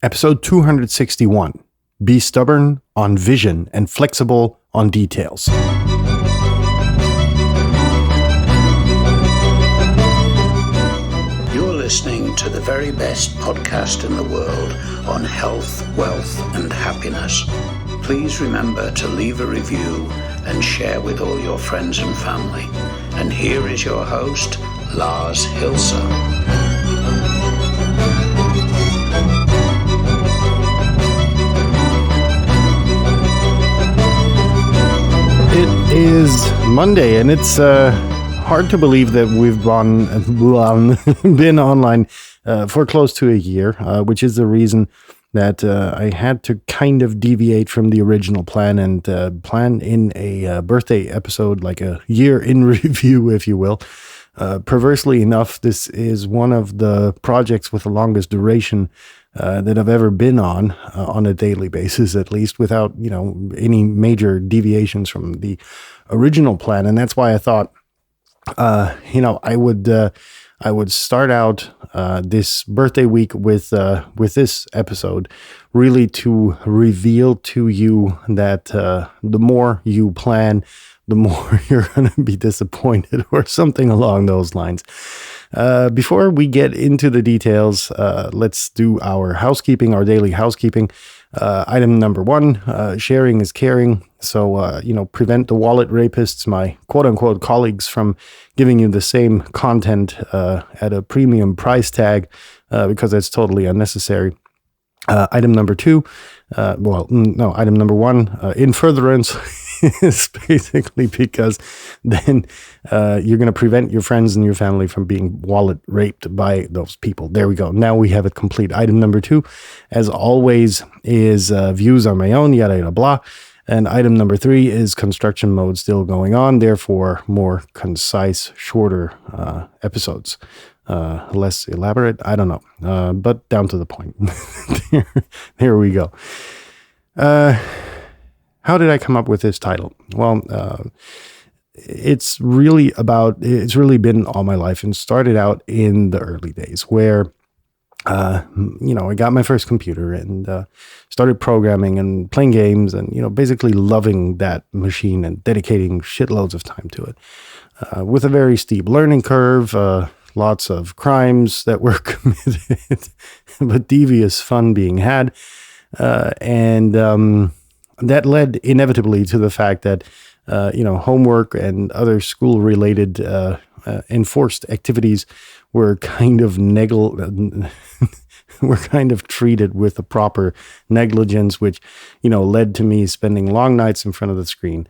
Episode 261. Be stubborn on vision and flexible on details. You're listening to the very best podcast in the world on health, wealth, and happiness. Please remember to leave a review and share with all your friends and family. And here is your host, Lars Hilser. It is Monday, and it's hard to believe that we've been online for close to a year, which is the reason that I had to kind of deviate from the original plan and plan in a birthday episode, like a year in review, if you will. Perversely enough, this is one of the projects with the longest duration that I've ever been on a daily basis, at least, without, any major deviations from the original plan. And that's why I thought, I would start out this birthday week with this episode, really to reveal to you that the more you plan, the more you're going to be disappointed, or something along those lines. Before we get into the details, let's do our housekeeping, our daily housekeeping. Item number 1, sharing is caring. So, prevent the wallet rapists, my quote unquote colleagues, from giving you the same content at a premium price tag, because that's totally unnecessary. Item number 2, item number 1, in furtherance, is basically because then you're going to prevent your friends and your family from being wallet raped by those people. There we go. Now we have it complete. Item number 2, as always, is views on my own, yada, yada, blah. And item number 3 is construction mode still going on, therefore more concise, shorter episodes. Less elaborate, I don't know, but down to the point. There we go. How did I come up with this title? Well, it's really been all my life, and started out in the early days where, I got my first computer and started programming and playing games and, basically loving that machine and dedicating shitloads of time to it, with a very steep learning curve, lots of crimes that were committed, but devious fun being had. That led inevitably to the fact that, homework and other school-related enforced activities were kind of treated with the proper negligence, which, led to me spending long nights in front of the screen,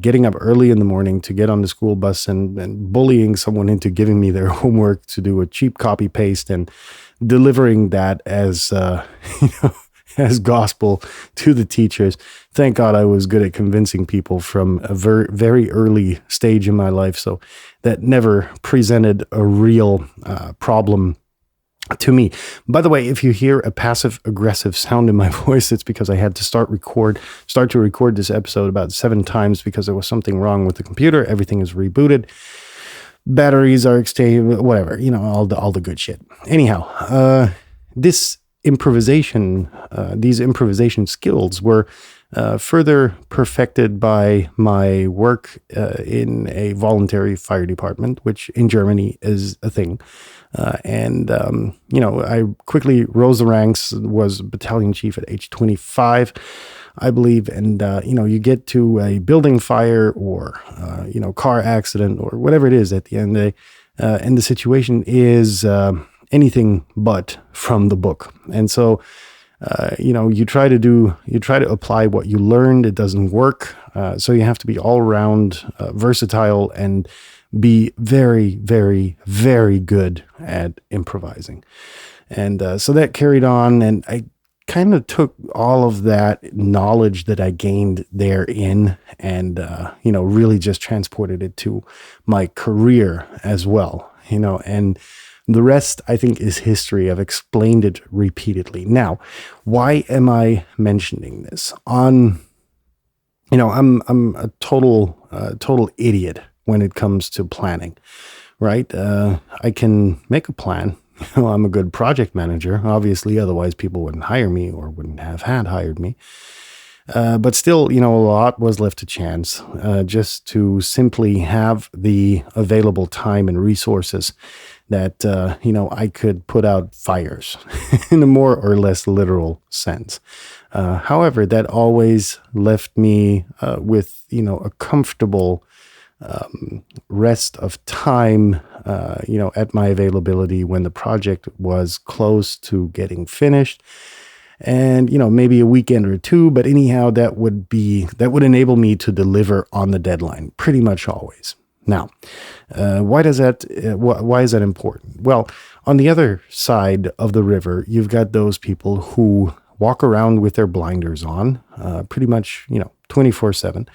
getting up early in the morning to get on the school bus and bullying someone into giving me their homework to do a cheap copy paste and delivering that as, as gospel to the teachers. Thank God I was good at convincing people from a very, very early stage in my life. So that never presented a real problem to me. By the way, if you hear a passive aggressive sound in my voice, it's because I had to start to record this episode about 7 times because there was something wrong with the computer. Everything is rebooted. Batteries are exchanged, whatever, all the good shit. Anyhow, these improvisation skills were further perfected by my work in a voluntary fire department, which in Germany is a thing. I quickly rose the ranks, was battalion chief at age 25, I believe. And, you get to a building fire or, car accident or whatever it is at the end of the day. And the situation is anything but from the book. And so, you try to apply what you learned. It doesn't work. So you have to be all around versatile and be very, very, very good at improvising. And so that carried on, and I kind of took all of that knowledge that I gained therein and, really just transported it to my career as well, and the rest, I think, is history. I've explained it repeatedly. Now, why am I mentioning this? I'm a total idiot when it comes to planning, right? I can make a plan, I'm a good project manager, obviously, otherwise people wouldn't hire me or wouldn't have hired me. But still, a lot was left to chance, just to simply have the available time and resources that, I could put out fires in a more or less literal sense. However, that always left me with, a comfortable rest of time, at my availability when the project was close to getting finished. And, maybe a weekend or two, but anyhow, that would enable me to deliver on the deadline pretty much always. Now, why is that important? Well, on the other side of the river, you've got those people who walk around with their blinders on, pretty much, 24/7.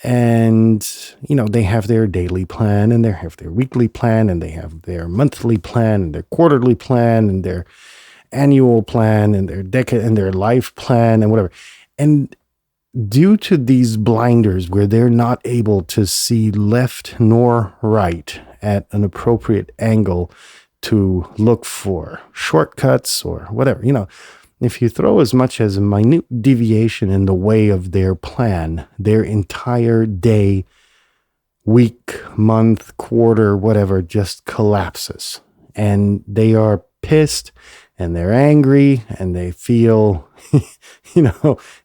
And, they have their daily plan, and they have their weekly plan, and they have their monthly plan, and their quarterly plan, and their annual plan, and their decade, and their life plan, and whatever. And due to these blinders where they're not able to see left nor right at an appropriate angle to look for shortcuts or whatever, if you throw as much as a minute deviation in the way of their plan, their entire day, week, month, quarter, whatever, just collapses. And they are pissed and they're angry and they feel,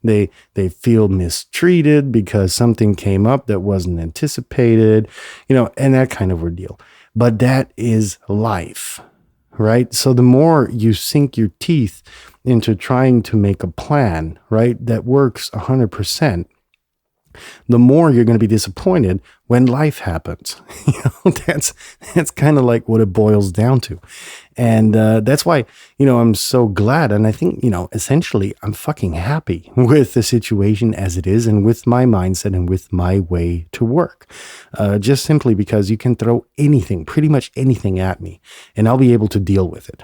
they feel mistreated because something came up that wasn't anticipated, and that kind of ordeal. But that is life, right? So the more you sink your teeth into trying to make a plan, right, that works 100%, the more you're going to be disappointed when life happens. That's kind of like what it boils down to. And that's why, I'm so glad. And I think, essentially I'm fucking happy with the situation as it is and with my mindset and with my way to work. Just simply because you can throw anything, pretty much anything at me, and I'll be able to deal with it.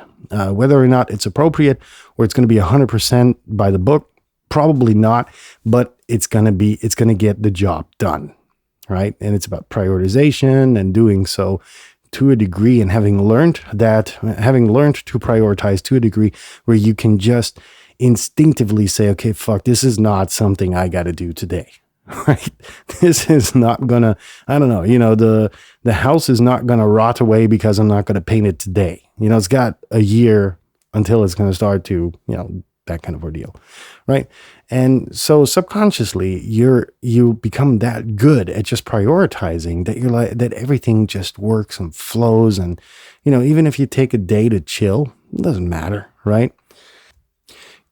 Whether or not it's appropriate or it's going to be 100% by the book, probably not, but it's going to get the job done, right? And it's about prioritization and doing so to a degree, and having learned to prioritize to a degree where you can just instinctively say, okay, fuck, this is not something I got to do today, right? This is not gonna, the house is not gonna rot away because I'm not gonna paint it today. It's got a year until it's gonna start to, that kind of ordeal, right? And so subconsciously, you become that good at just prioritizing that you're like that everything just works and flows, and even if you take a day to chill, it doesn't matter, right?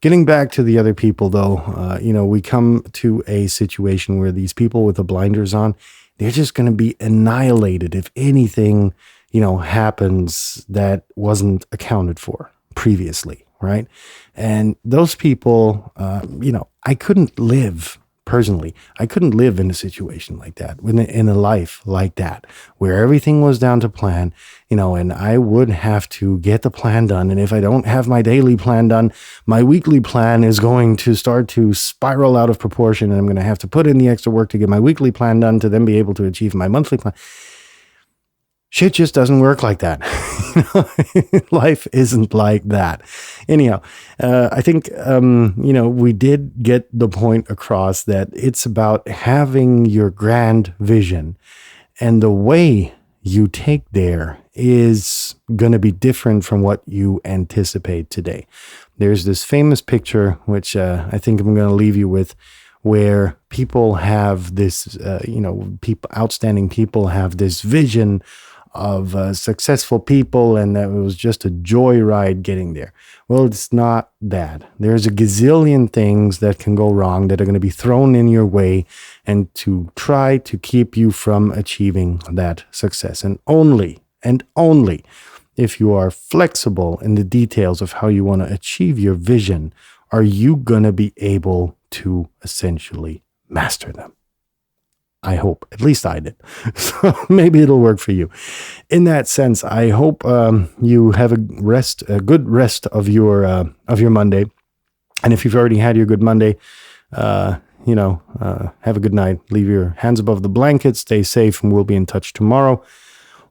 Getting back to the other people, though, we come to a situation where these people with the blinders on, they're just going to be annihilated if anything, happens that wasn't accounted for previously. Right. And those people, I couldn't live personally. I couldn't live in a situation like that, in a life like that, where everything was down to plan, and I would have to get the plan done. And if I don't have my daily plan done, my weekly plan is going to start to spiral out of proportion. And I'm going to have to put in the extra work to get my weekly plan done to then be able to achieve my monthly plan. Shit just doesn't work like that. Life isn't like that. Anyhow, I think, we did get the point across that it's about having your grand vision, and the way you take there is going to be different from what you anticipate today. There's this famous picture, which I think I'm going to leave you with, where people have this, outstanding people have this vision of successful people, and that it was just a joyride getting there. Well, it's not that. There's a gazillion things that can go wrong that are going to be thrown in your way and to try to keep you from achieving that success. And only if you are flexible in the details of how you want to achieve your vision are you going to be able to essentially master them. I hope. At least I did. So maybe it'll work for you. In that sense, I hope you have a good rest of your Monday. And if you've already had your good Monday, have a good night. Leave your hands above the blanket. Stay safe, and we'll be in touch tomorrow.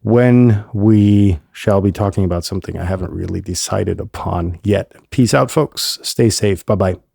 when we shall be talking about something I haven't really decided upon yet. Peace out, folks. Stay safe. Bye-bye.